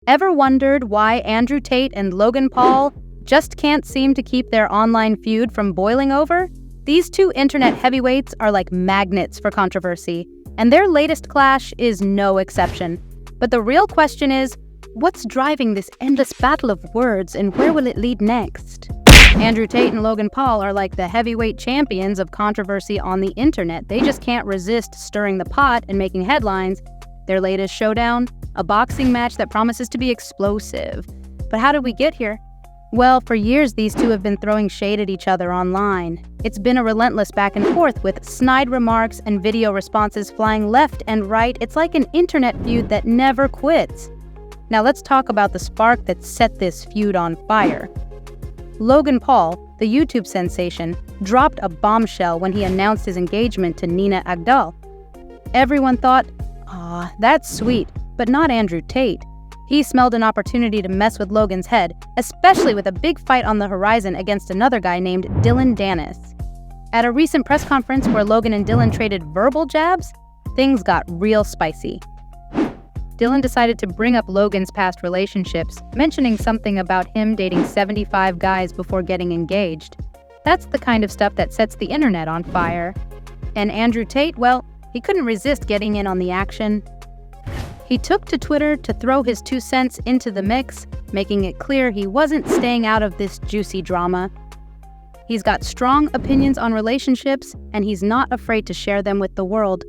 Ever wondered why Andrew Tate and Logan Paul just can't seem to keep their online feud from boiling over? These two internet heavyweights are like magnets for controversy, and their latest clash is no exception. But the real question is, what's driving this endless battle of words, and where will it lead next? Andrew Tate and Logan Paul are like the heavyweight champions of controversy on the internet. They just can't resist stirring the pot and making headlines. Their latest showdown? A boxing match that promises to be explosive. But how did we get here? Well, for years these two have been throwing shade at each other online. It's been a relentless back and forth with snide remarks and video responses flying left and right. It's like an internet feud that never quits. Now let's talk about the spark that set this feud on fire. Logan Paul, the YouTube sensation, dropped a bombshell when he announced his engagement to Nina Agdal. Everyone thought, "Aw, that's sweet," but not Andrew Tate. He smelled an opportunity to mess with Logan's head, especially with a big fight on the horizon against another guy named Dylan Dennis. At a recent press conference where Logan and Dylan traded verbal jabs, things got real spicy. Dylan decided to bring up Logan's past relationships, mentioning something about him dating 75 guys before getting engaged. That's the kind of stuff that sets the internet on fire. And Andrew Tate, well, he couldn't resist getting in on the action. He took to Twitter to throw his 2 cents into the mix, making it clear he wasn't staying out of this juicy drama. He's got strong opinions on relationships, and he's not afraid to share them with the world.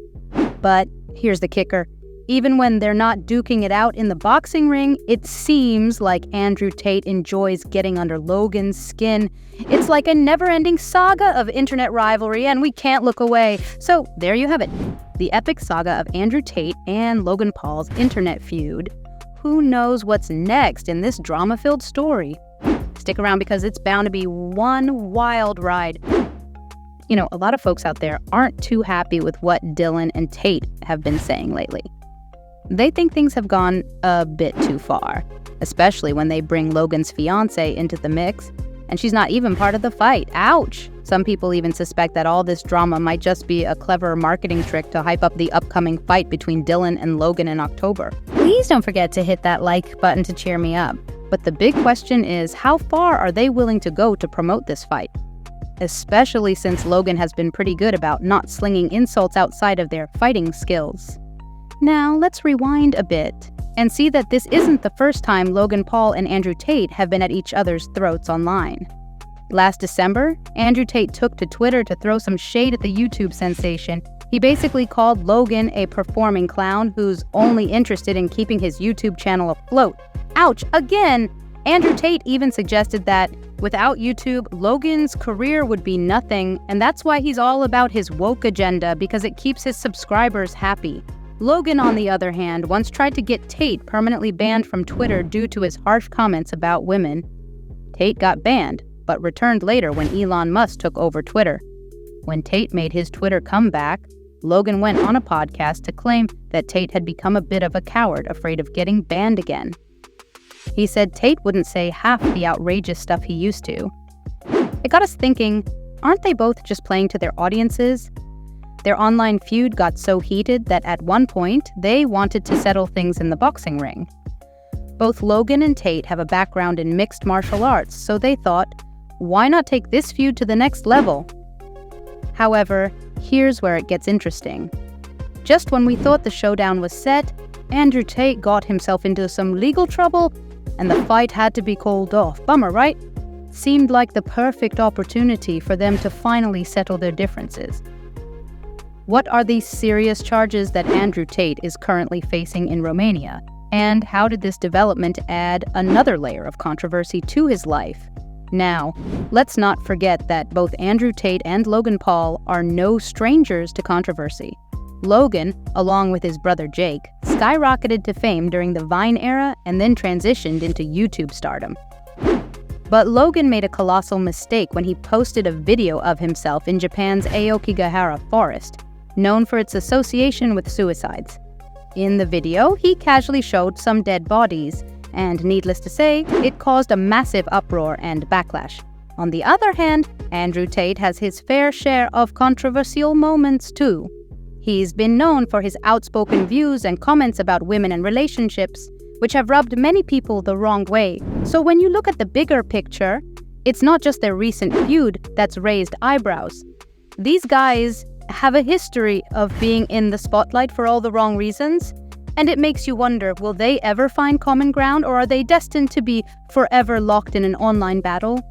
But here's the kicker. Even when they're not duking it out in the boxing ring, it seems like Andrew Tate enjoys getting under Logan's skin. It's like a never-ending saga of internet rivalry, and we can't look away. So there you have it, the epic saga of Andrew Tate and Logan Paul's internet feud. Who knows what's next in this drama-filled story? Stick around because it's bound to be one wild ride. You know, a lot of folks out there aren't too happy with what Dylan and Tate have been saying lately. They think things have gone a bit too far, especially when they bring Logan's fiancée into the mix, and she's not even part of the fight. Ouch! Some people even suspect that all this drama might just be a clever marketing trick to hype up the upcoming fight between Dylan and Logan in October. Please don't forget to hit that like button to cheer me up. But the big question is, how far are they willing to go to promote this fight? Especially since Logan has been pretty good about not slinging insults outside of their fighting skills. Now, let's rewind a bit and see that this isn't the first time Logan Paul and Andrew Tate have been at each other's throats online. Last December, Andrew Tate took to Twitter to throw some shade at the YouTube sensation. He basically called Logan a performing clown who's only interested in keeping his YouTube channel afloat. Ouch, again! Andrew Tate even suggested that without YouTube, Logan's career would be nothing, and that's why he's all about his woke agenda, because it keeps his subscribers happy. Logan, on the other hand, once tried to get Tate permanently banned from Twitter due to his harsh comments about women. Tate got banned, but returned later when Elon Musk took over Twitter. When Tate made his Twitter comeback, Logan went on a podcast to claim that Tate had become a bit of a coward, afraid of getting banned again. He said Tate wouldn't say half the outrageous stuff he used to. It got us thinking, aren't they both just playing to their audiences? Their online feud got so heated that at one point, they wanted to settle things in the boxing ring. Both Logan and Tate have a background in mixed martial arts, so they thought, why not take this feud to the next level? However, here's where it gets interesting. Just when we thought the showdown was set, Andrew Tate got himself into some legal trouble, and the fight had to be called off. Bummer, right? Seemed like the perfect opportunity for them to finally settle their differences. What are these serious charges that Andrew Tate is currently facing in Romania? And how did this development add another layer of controversy to his life? Now, let's not forget that both Andrew Tate and Logan Paul are no strangers to controversy. Logan, along with his brother Jake, skyrocketed to fame during the Vine era and then transitioned into YouTube stardom. But Logan made a colossal mistake when he posted a video of himself in Japan's Aokigahara Forest, known for its association with suicides. In the video, he casually showed some dead bodies, and needless to say, it caused a massive uproar and backlash. On the other hand, Andrew Tate has his fair share of controversial moments too. He's been known for his outspoken views and comments about women and relationships, which have rubbed many people the wrong way. So when you look at the bigger picture, it's not just their recent feud that's raised eyebrows. These guys have a history of being in the spotlight for all the wrong reasons, and it makes you wonder, will they ever find common ground, or are they destined to be forever locked in an online battle?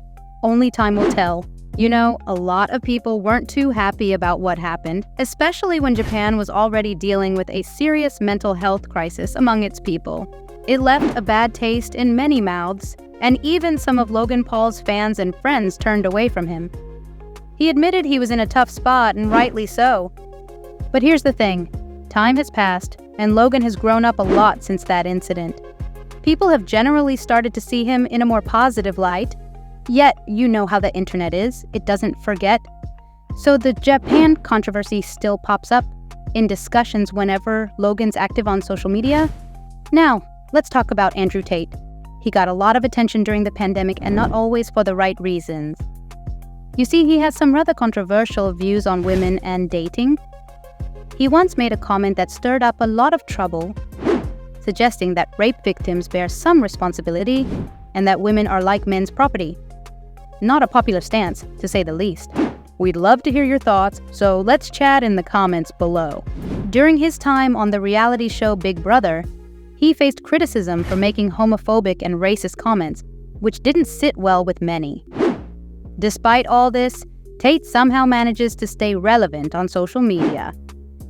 Only time will tell. You know, a lot of people weren't too happy about what happened, especially when Japan was already dealing with a serious mental health crisis among its people. It left a bad taste in many mouths, and even some of Logan Paul's fans and friends turned away from him. He admitted he was in a tough spot, and rightly so. But here's the thing. Time has passed, and Logan has grown up a lot since that incident. People have generally started to see him in a more positive light, yet you know how the internet is, it doesn't forget. So the Japan controversy still pops up in discussions whenever Logan's active on social media. Now, let's talk about Andrew Tate. He got a lot of attention during the pandemic, and not always for the right reasons. You see, he has some rather controversial views on women and dating. He once made a comment that stirred up a lot of trouble, suggesting that rape victims bear some responsibility and that women are like men's property. Not a popular stance, to say the least. We'd love to hear your thoughts, so let's chat in the comments below. During his time on the reality show Big Brother, he faced criticism for making homophobic and racist comments, which didn't sit well with many. Despite all this, Tate somehow manages to stay relevant on social media.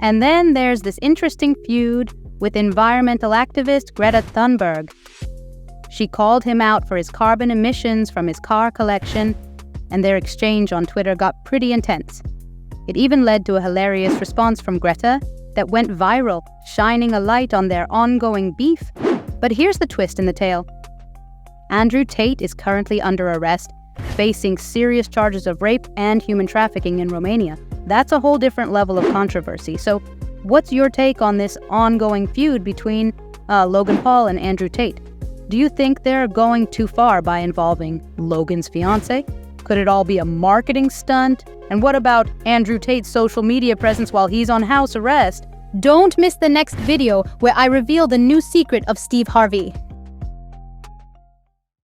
And then there's this interesting feud with environmental activist Greta Thunberg. She called him out for his carbon emissions from his car collection, and their exchange on Twitter got pretty intense. It even led to a hilarious response from Greta that went viral, shining a light on their ongoing beef. But here's the twist in the tale. Andrew Tate is currently under arrest, facing serious charges of rape and human trafficking in Romania. That's a whole different level of controversy. So what's your take on this ongoing feud between Logan Paul and Andrew Tate? Do you think they're going too far by involving Logan's fiance? Could it all be a marketing stunt? And what about Andrew Tate's social media presence while he's on house arrest? Don't miss the next video where I reveal the new secret of Steve Harvey.